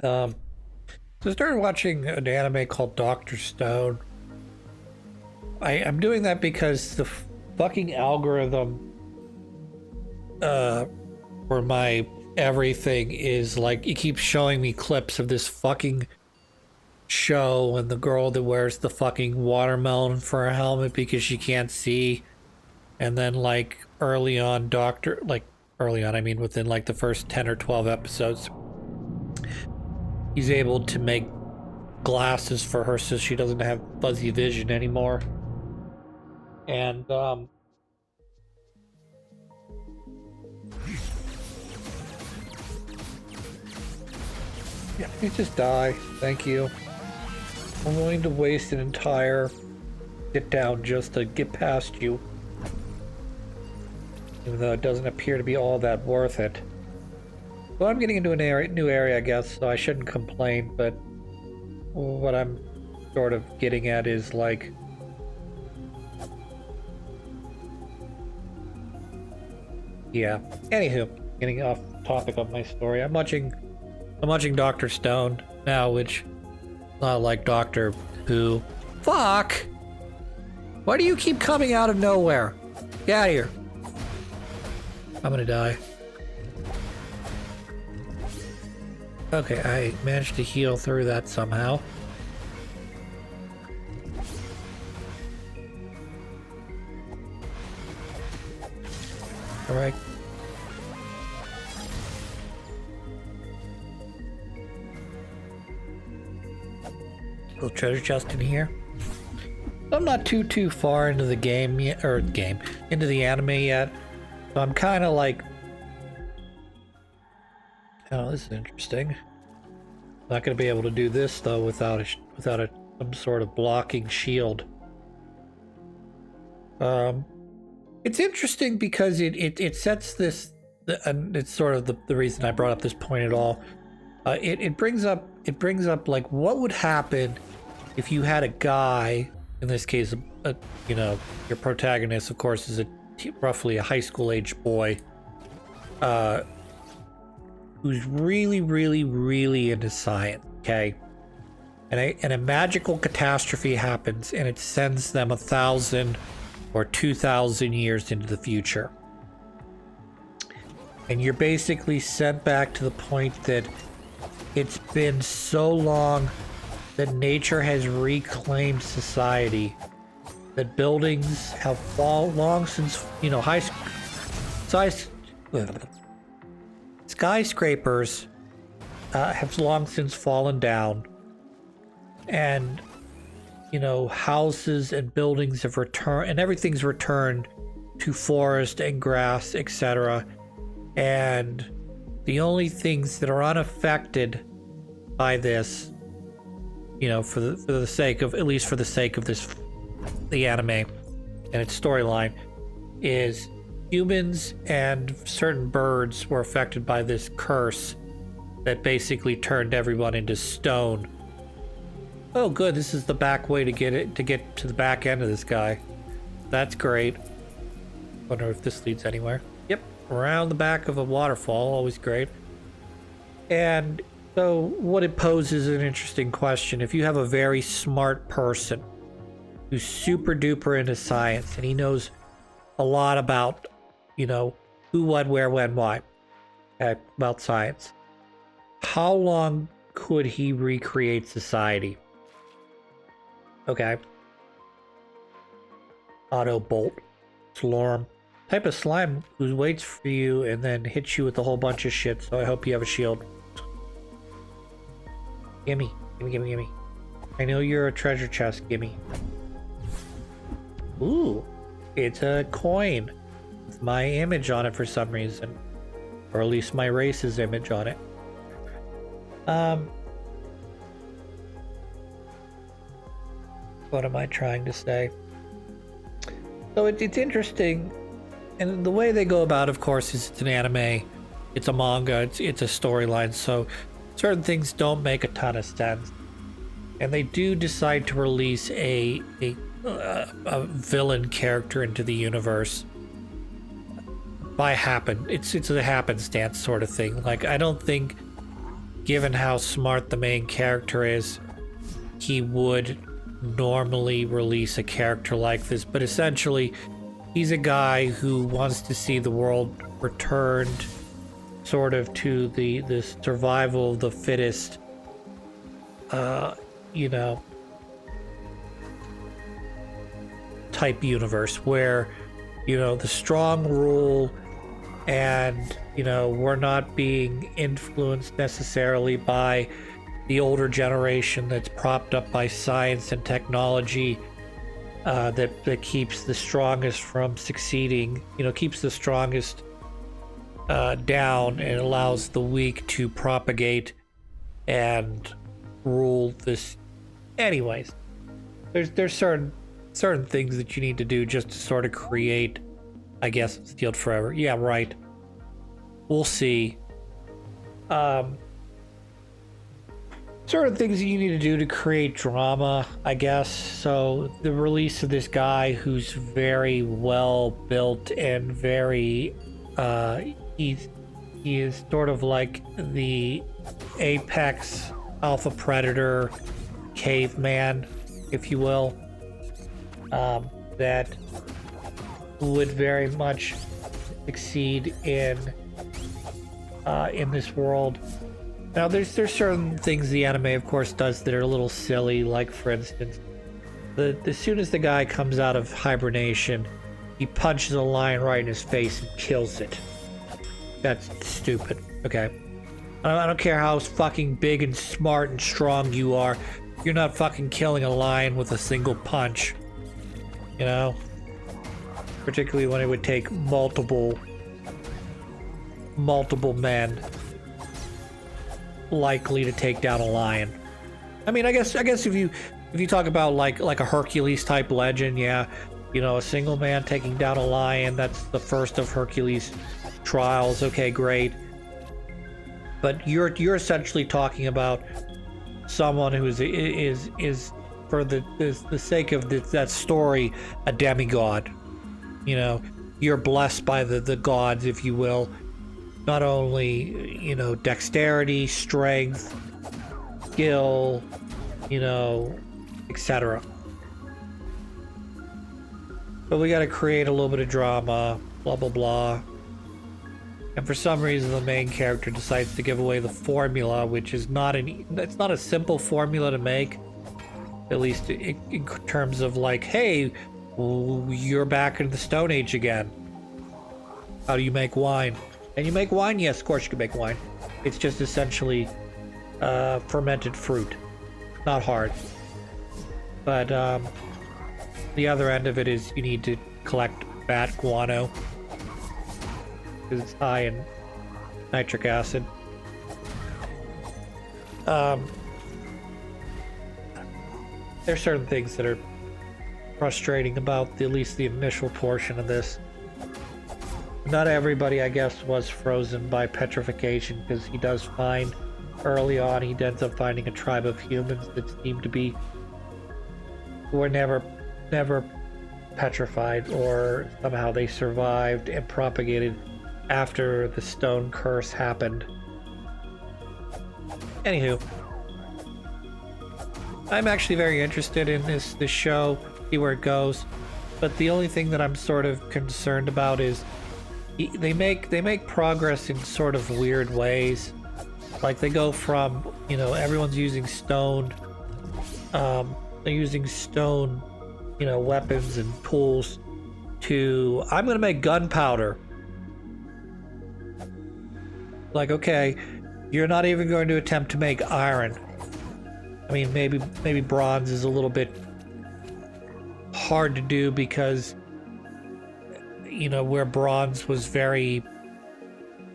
Um, so I started watching an anime called Doctor Stone. I'm doing that because the fucking algorithm for my everything is like, it keeps showing me clips of this fucking show and the girl that wears the fucking watermelon for a helmet because she can't see. And then like early on, I mean within like the first 10 or 12 episodes, he's able to make glasses for her so she doesn't have fuzzy vision anymore. And yeah, please just die. Thank you. I'm willing to waste an entire sit down just to get past you. Even though it doesn't appear to be all that worth it. Well, I'm getting into a new area, I guess, so I shouldn't complain, but what I'm sort of getting at is like... Yeah. Anywho, getting off topic of my story. I'm watching Dr. Stone now, which is not like Doctor Who. Fuck! Why do you keep coming out of nowhere? Get out of here. I'm gonna die. Okay, I managed to heal through that somehow. Alright. Little treasure chest in here. I'm not too far into the game yet, into the anime yet. So I'm kind of like, oh, this is interesting. Not going to be able to do this though without some sort of blocking shield. It's interesting because it sets this, and it's sort of the reason I brought up this point at all. It brings up like what would happen if you had a guy, in this case, you know, your protagonist, of course, is roughly a high school age boy, who's really into science, okay? And a magical catastrophe happens and it sends them 1,000 or 2,000 years into the future. And you're basically sent back to the point that it's been so long that nature has reclaimed society, that buildings have long since, you know, skyscrapers have long since fallen down, and, you know, houses and buildings have returned, and everything's returned to forest and grass, etc. And the only things that are unaffected by this, you know, for the sake of, at least for the sake of this, the anime and its storyline, is humans and certain birds were affected by this curse that basically turned everyone into stone. Oh good, this is the back way to get to the back end of this guy. That's great. Wonder if this leads anywhere. Yep, around the back of a waterfall, always great. And so what it poses is an interesting question. If you have a very smart person who's super duper into science and he knows a lot about, you know, who, what, where, when, why, about science, how long could he recreate society? Okay. Auto bolt. Slorm. Type of slime who waits for you and then hits you with a whole bunch of shit, so I hope you have a shield. Gimme. Gimme. I know you're a treasure chest, gimme. Ooh. It's a coin with my image on it for some reason. Or at least my race's image on it. What am I trying to say? So it's interesting, and the way they go about, of course, is it's an anime, it's a manga, it's a storyline, so certain things don't make a ton of sense. And they do decide to release a villain character into the universe by it's a happenstance sort of thing. Like, I don't think given how smart the main character is, he would normally release a character like this. But essentially, he's a guy who wants to see the world returned sort of to the survival of the fittest, you know, type universe where, you know, the strong rule and, you know, we're not being influenced necessarily by the older generation that's propped up by science and technology, that keeps the strongest from succeeding, you know, keeps the strongest down and allows the weak to propagate and rule this. Anyways, there's certain things that you need to do just to sort of create, I guess, Steeled Forever. Yeah, right. We'll see. Certain things you need to do to create drama, I guess. So the release of this guy who's very well built and very, he is sort of like the apex alpha predator caveman, if you will, that would very much succeed in this world. Now, there's certain things the anime, of course, does that are a little silly. Like, for instance, as soon as the guy comes out of hibernation, he punches a lion right in his face and kills it. That's stupid. Okay, I don't care how fucking big and smart and strong you are. You're not fucking killing a lion with a single punch. You know, particularly when it would take multiple men likely to take down a lion. I mean, I guess if you talk about like a Hercules type legend, yeah, you know, a single man taking down a lion, that's the first of Hercules' trials. Okay, great. But you're essentially talking about someone who is for the sake of that story, a demigod. You know, you're blessed by the gods, if you will. Not only, you know, dexterity, strength, skill, you know, etc. But we gotta create a little bit of drama, blah blah blah. And for some reason the main character decides to give away the formula, which is it's not a simple formula to make. At least in terms of like, hey, you're back in the Stone Age again. How do you make wine? Can you make wine? Yes, of course you can make wine. It's just essentially fermented fruit. Not hard. But the other end of it is you need to collect bat guano, because it's high in nitric acid. There's certain things that are frustrating about at least the initial portion of this. Not everybody, I guess, was frozen by petrification, because he does find early on, he ends up finding a tribe of humans that seem to be, who were never petrified, or somehow they survived and propagated after the stone curse happened. Anywho, I'm actually very interested in this show, see where it goes, but the only thing that I'm sort of concerned about is they make progress in sort of weird ways. Like, they go from, you know, everyone's using stone, they're using stone, you know, weapons and tools, to I'm gonna make gunpowder. Like, okay, you're not even going to attempt to make iron. I mean, maybe bronze is a little bit hard to do, because, you know, where bronze was very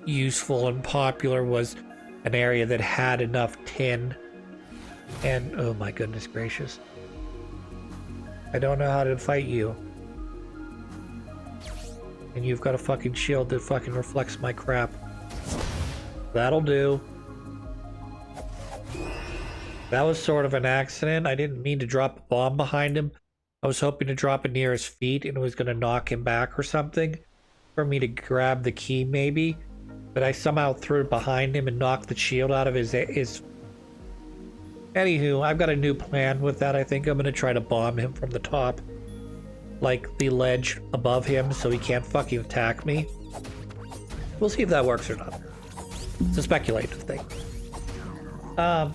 useful and popular was an area that had enough tin. And oh my goodness gracious, I don't know how to fight you, and you've got a fucking shield that fucking reflects my crap. That'll do. That was sort of an accident. I didn't mean to drop a bomb behind him. I was hoping to drop it near his feet and it was going to knock him back or something, for me to grab the key maybe. but I somehow threw it behind him and knocked the shield out of his. Anywho, I've got a new plan with that. I think I'm gonna try to bomb him from the top, like the ledge above him, so he can't fucking attack me. We'll see if that works or not. It's a speculative thing. But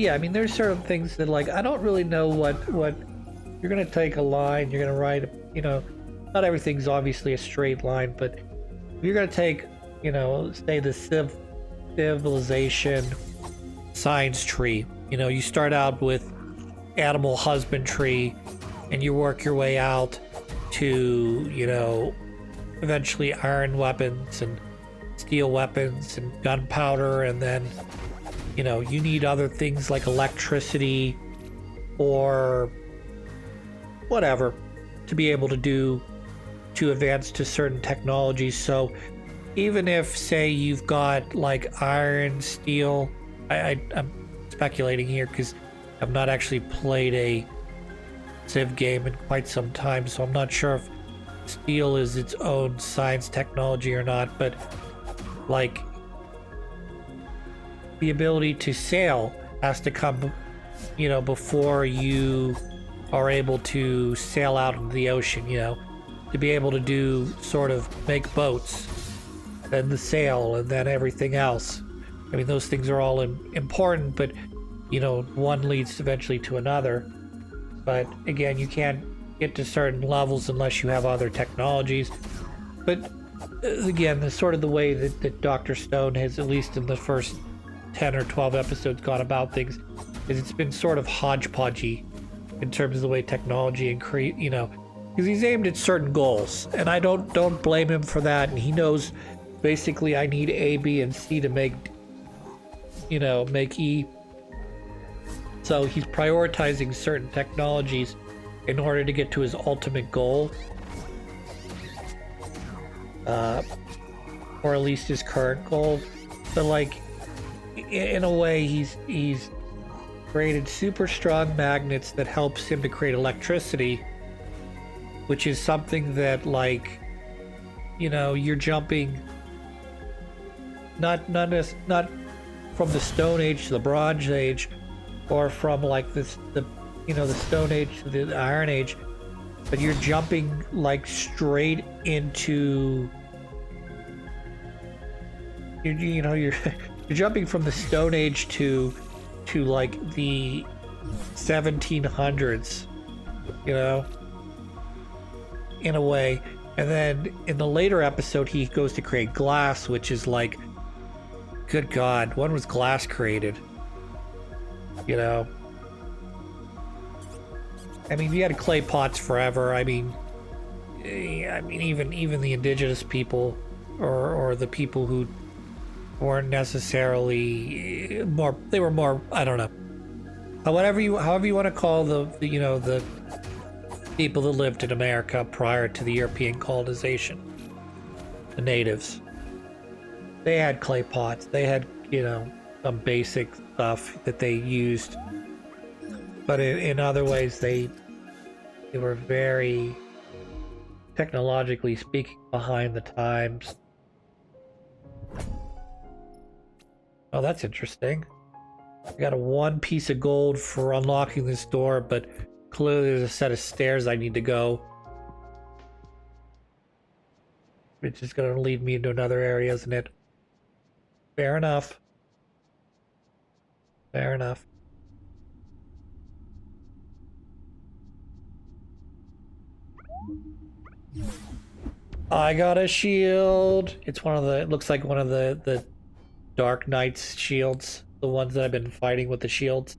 yeah, I mean, there's certain things that, like, I don't really know what you're gonna take a line, you're gonna write, you know, not everything's obviously a straight line, but if you're gonna take, you know, say the civilization science tree, you know, you start out with animal husbandry and you work your way out to, you know, eventually iron weapons and steel weapons and gunpowder, and then, you know, you need other things like electricity or whatever to be able to advance to certain technologies. So even if, say, you've got like iron, steel, I'm speculating here because I've not actually played a Civ game in quite some time, so I'm not sure if steel is its own science technology or not, but like the ability to sail has to come, you know, before you are able to sail out into the ocean, you know, to be able to do sort of make boats, then the sail, and then everything else. I mean, those things are all important, but, you know, one leads eventually to another. But again, you can't get to certain levels unless you have other technologies. But again, the sort of the way that Dr. Stone has, at least in the first 10 or 12 episodes, gone about things, is it's been sort of hodgepodgey in terms of the way technology and create, you know, because he's aimed at certain goals, and I don't blame him for that. And he knows basically I need A, B, and C to make, you know, make E. So he's prioritizing certain technologies in order to get to his ultimate goal, or at least his current goal. But like, in a way, he's created super strong magnets that helps him to create electricity, which is something that, like, you know, you're jumping not from the Stone Age to the Bronze Age, or from like the Stone Age to the Iron Age, but you're jumping like straight into you're jumping from the Stone Age to like the 1700s, you know, in a way. And then in the later episode, he goes to create glass, which is like, good God, when was glass created? You know, I mean, you had clay pots forever. I mean, even the indigenous people, or the people who weren't necessarily more, they were more, I don't know, however you want to call the people that lived in America prior to the European colonization, the natives. They had clay pots. They had, you know, some basic stuff that they used, but in other ways they were very, technologically speaking, behind the times. Oh, that's interesting. I got a 1 piece of gold for unlocking this door, but clearly there's a set of stairs I need to go, which is going to lead me into another area, isn't it? Fair enough. Fair enough. I got a shield. It's one of the, it looks like one of the Dark Knight's shields, the ones that I've been fighting with the shields.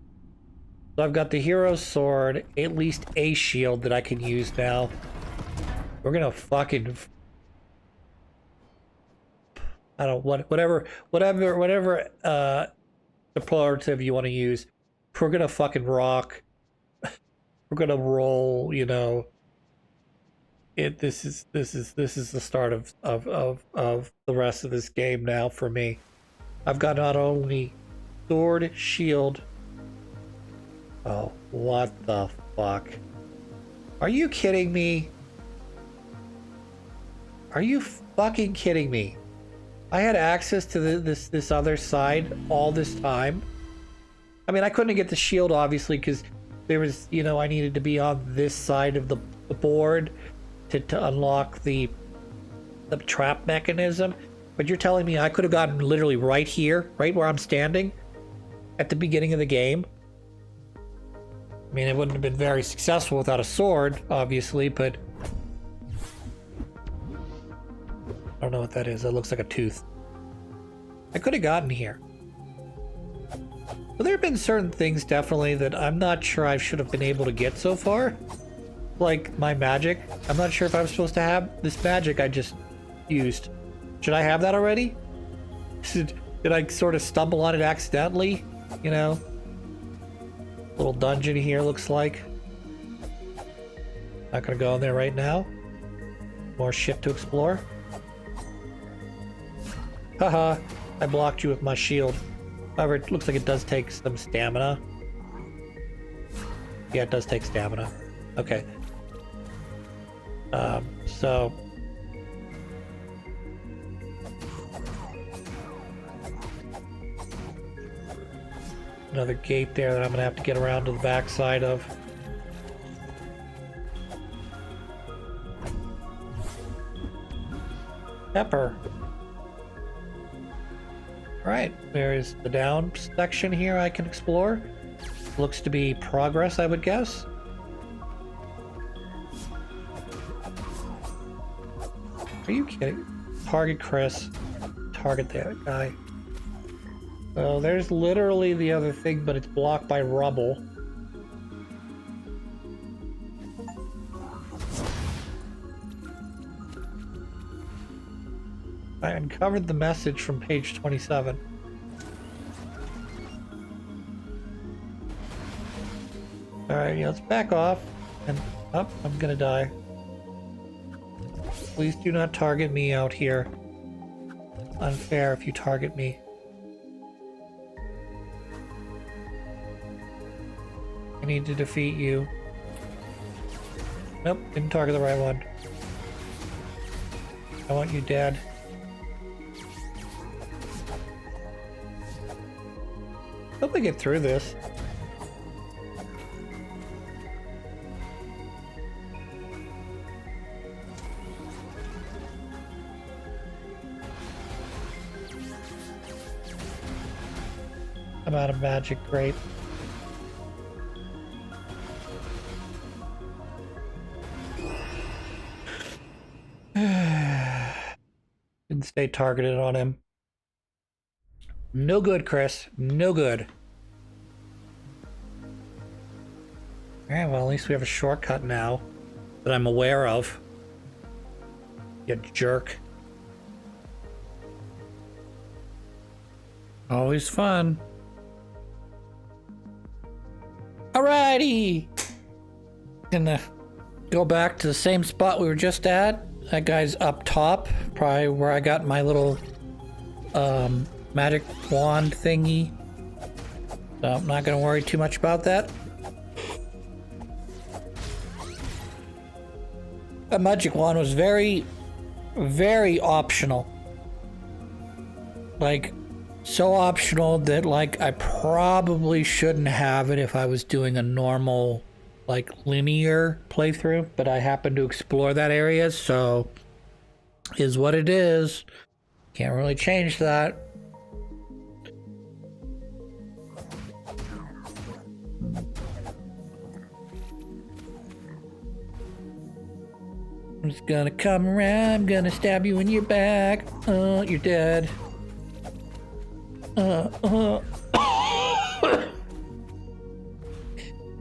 So I've got the hero sword, at least a shield that I can use now. We're gonna fucking, I don't, whatever superlative you want to use. We're gonna fucking rock. We're gonna roll, you know. This is the start of the rest of this game now for me. I've got not only sword, shield. Oh, what the fuck? Are you kidding me? Are you fucking kidding me? I had access to this other side all this time. I mean, I couldn't get the shield, obviously, because there was, you know, I needed to be on this side of the board to unlock the trap mechanism. But you're telling me I could have gotten literally right here, right where I'm standing, at the beginning of the game? I mean, it wouldn't have been very successful without a sword, obviously, but... I don't know what that is. That looks like a tooth. I could have gotten here. Well, there have been certain things, definitely, that I'm not sure I should have been able to get so far. Like my magic. I'm not sure if I'm supposed to have this magic I just used. Should I have that already? Did I sort of stumble on it accidentally? You know? Little dungeon here, looks like. Not gonna go in there right now. More shit to explore. Haha, I blocked you with my shield. However, it looks like it does take some stamina. Yeah, it does take stamina. Okay. So... another gate there that I'm gonna have to get around to the back side of. Pepper. Alright, there is the down section here I can explore. Looks to be progress, I would guess. Are you kidding? Target Chris. Target that guy. So there's literally the other thing, but it's blocked by rubble. I uncovered the message from page 27. Alright, yeah, let's back off. And up, I'm gonna die. Please do not target me out here. Unfair if you target me. I need to defeat you. Nope, didn't target the right one. I want you dead. Hope I get through this. I'm out of magic, great. Didn't stay targeted on him. No good, Chris. No good. Alright, well, at least we have a shortcut now that I'm aware of. You jerk. Always fun. Alrighty! Gonna go back to the same spot we were just at. That guy's up top, probably where I got my little magic wand thingy. So I'm not gonna worry too much about that. That magic wand was very, very optional. Like, so optional that, like, I probably shouldn't have it if I was doing a normal, like, linear playthrough, but I happened to explore that area, so is what it is. Can't really change that. I'm just gonna come around, I'm gonna stab you in your back. Oh, you're dead.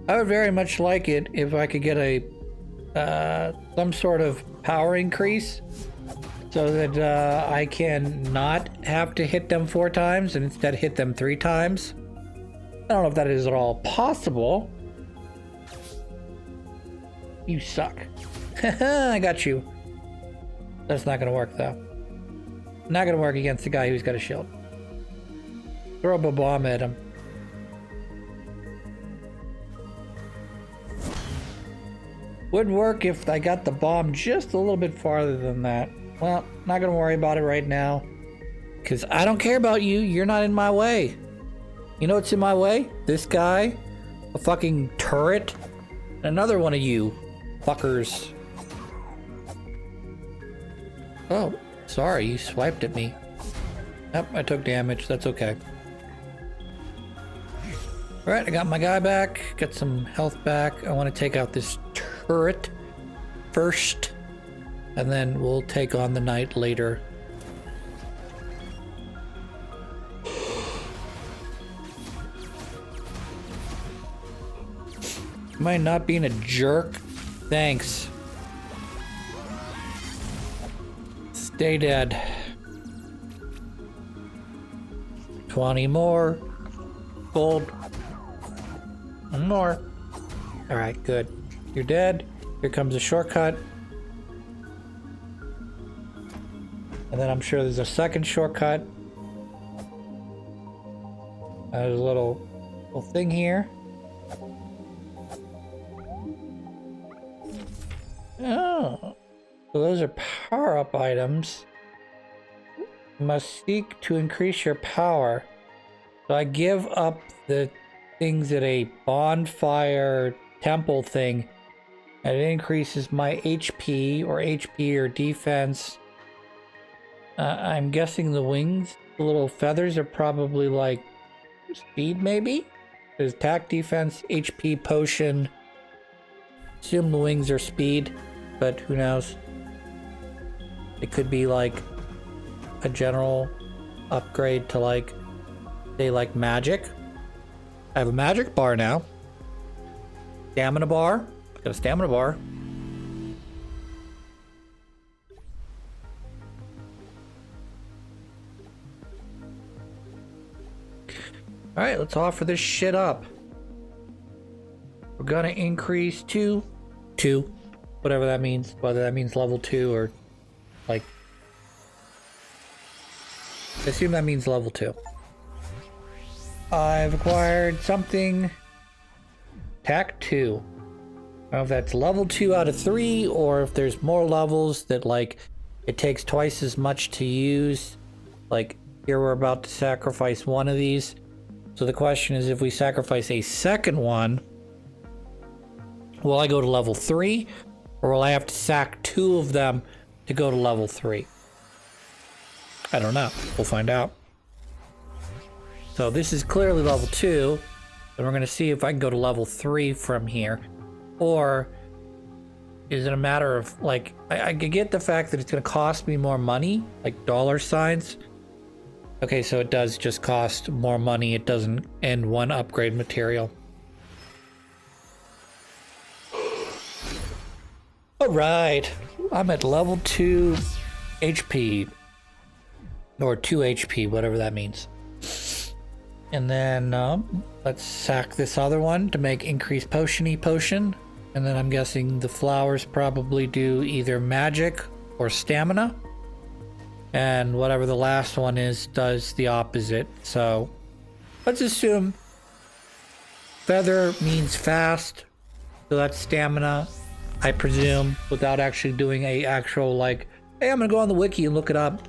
I would very much like it if I could get a some sort of power increase so that I can not have to hit them 4 times and instead hit them 3 times. I don't know if that is at all possible. You suck. I got you. That's not gonna work though. Not gonna work against the guy who's got a shield. Throw a bomb at him. Would work if I got the bomb just a little bit farther than that. Well, not gonna worry about it right now. Because I don't care about you. You're not in my way. You know what's in my way? This guy, a fucking turret, and another one of you fuckers. Oh, sorry, you swiped at me. Yep, I took damage. That's okay. Alright, I got my guy back. Got some health back. I want to take out this turret first, and then we'll take on the knight later. Am I not being a jerk? Thanks. Stay dead. 20 more. Gold. One more. Alright, good. You're dead. Here comes a shortcut. And then I'm sure there's a second shortcut. There's a little thing here. Oh. So those are power-up items. You must seek to increase your power. So I give up the things at a bonfire temple thing, and it increases my HP or defense. I'm guessing the wings, the little feathers, are probably like speed, maybe? There's attack, defense, HP, potion. Assume the wings are speed, but who knows? It could be like a general upgrade to like, say, like magic. I have a magic bar now. Stamina bar. Got a stamina bar. Alright, let's offer this shit up. We're gonna increase to 2. Whatever that means. Whether that means level 2 or like... I assume that means level 2. I've acquired something. Attack 2. I don't know if that's level 2 out of 3 or if there's more levels that like it takes twice as much to use. Like here we're about to sacrifice one of these. So the question is, if we sacrifice a second one, will I go to level 3 or will I have to sack 2 of them to go to level 3? I don't know. We'll find out. So this is clearly level 2, and we're going to see if I can go to level 3 from here. Or is it a matter of, like, I get the fact that it's going to cost me more money, like dollar signs. Okay, so it does just cost more money. It doesn't end one upgrade material. Alright, I'm at level 2 HP. Or 2 HP, whatever that means. And then let's sack this other one to make increased potion-y potion. And then I'm guessing the flowers probably do either magic or stamina. And whatever the last one is does the opposite. So let's assume feather means fast. So that's stamina, I presume, without actually doing a actual like, hey, I'm gonna go on the wiki and look it up.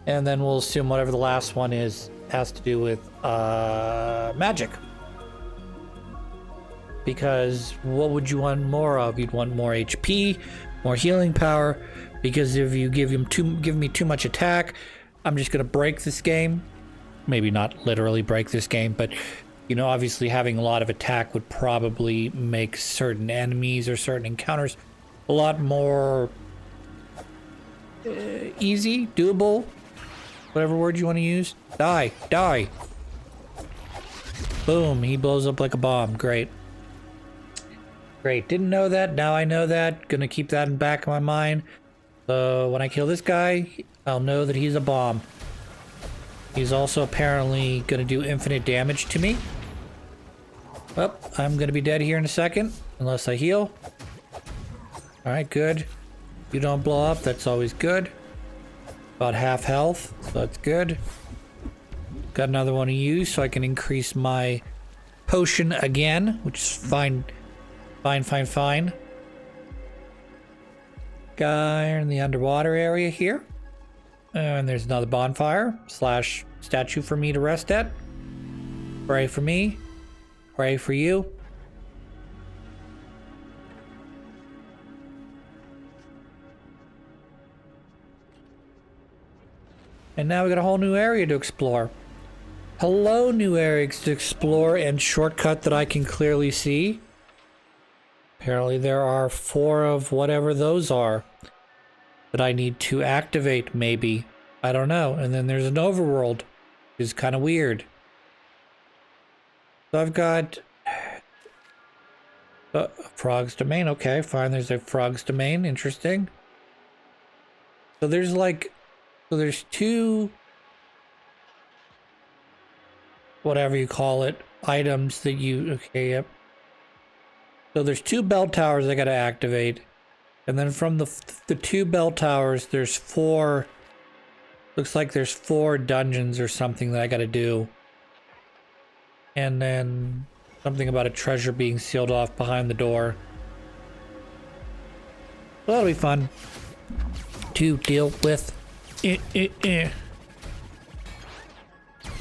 And then we'll assume whatever the last one is has to do with magic. Because what would you want more of? You'd want more HP, more healing power. Because if you give me too much attack, I'm just gonna break this game. Maybe not literally break this game, but you know, obviously having a lot of attack would probably make certain enemies or certain encounters a lot more easy, doable. Whatever word you want to use. Die. Die. Boom. He blows up like a bomb. Great. Great. Didn't know that. Now I know that. Gonna keep that in the back of my mind. So when I kill this guy, I'll know that he's a bomb. He's also apparently gonna do infinite damage to me. Oh, I'm gonna be dead here in a second. Unless I heal. Alright, good. You don't blow up. That's always good. About half health, so that's good. Got another one of you, so I can increase my potion again, which is fine. Fine. Got guy in the underwater area here. And there's another bonfire slash statue for me to rest at. Pray for me. Pray for you. And now we got a whole new area to explore. Hello, new areas to explore and shortcut that I can clearly see. Apparently there are 4 of whatever those are that I need to activate, maybe. I don't know. And then there's an overworld, which is kind of weird. So I've got Frog's Domain. Okay, fine. There's a Frog's Domain. Interesting. So there's like... So there's 2... whatever you call it, items that you... Okay, yep. So there's 2 bell towers I gotta activate. And then from the 2 bell towers, there's 4... Looks like there's 4 dungeons or something that I gotta do. And then something about a treasure being sealed off behind the door. So that'll be fun to deal with. Get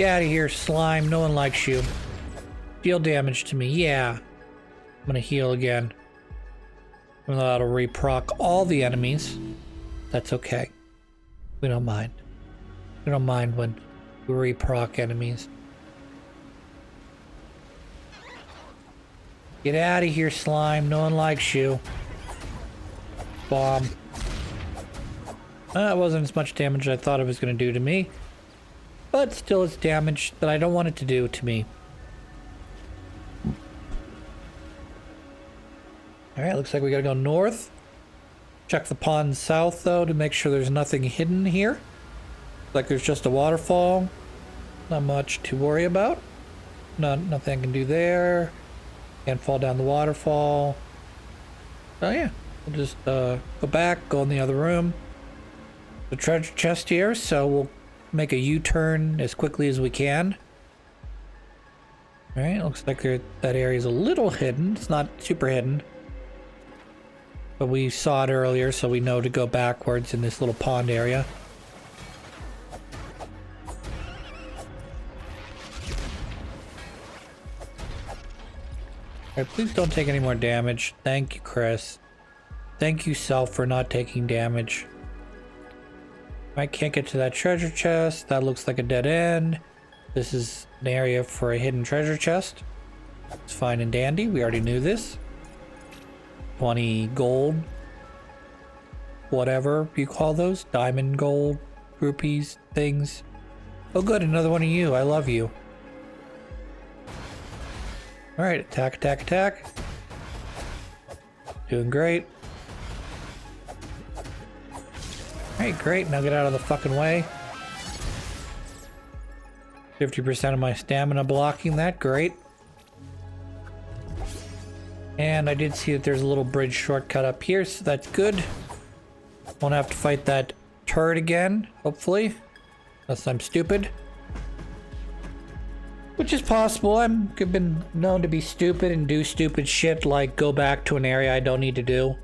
out of here, slime. No one likes you. Deal damage to me. Yeah. I'm gonna heal again. That'll reproc all the enemies. That's okay. We don't mind. We don't mind when we reproc enemies. Get out of here, slime. No one likes you. Bomb. That wasn't as much damage as I thought it was going to do to me. But still it's damage that I don't want it to do to me. Alright, looks like we gotta go north. Check the pond south, though, to make sure there's nothing hidden here. Looks like there's just a waterfall. Not much to worry about. Nothing I can do there. Can't fall down the waterfall. Oh yeah, we'll just go back, go in the other room. The treasure chest here, so we'll make a U-turn as quickly as we can. Alright, looks like that area is a little hidden. It's not super hidden. But we saw it earlier, so we know to go backwards in this little pond area. Alright, please don't take any more damage. Thank you, Chris. Thank you, Self, for not taking damage. I can't get to that treasure chest. That looks like a dead end. This is an area for a hidden treasure chest. It's fine and dandy. We already knew this. 20 gold. Whatever you call those. Diamond gold. Rupees. Things. Oh good, another one of you. I love you. Alright, attack, attack, attack. Doing great. Alright, great. Now get out of the fucking way. 50% of my stamina blocking that. Great. And I did see that there's a little bridge shortcut up here, so that's good. Won't have to fight that turret again, hopefully. Unless I'm stupid. Which is possible. I've been known to be stupid and do stupid shit like go back to an area I don't need to do.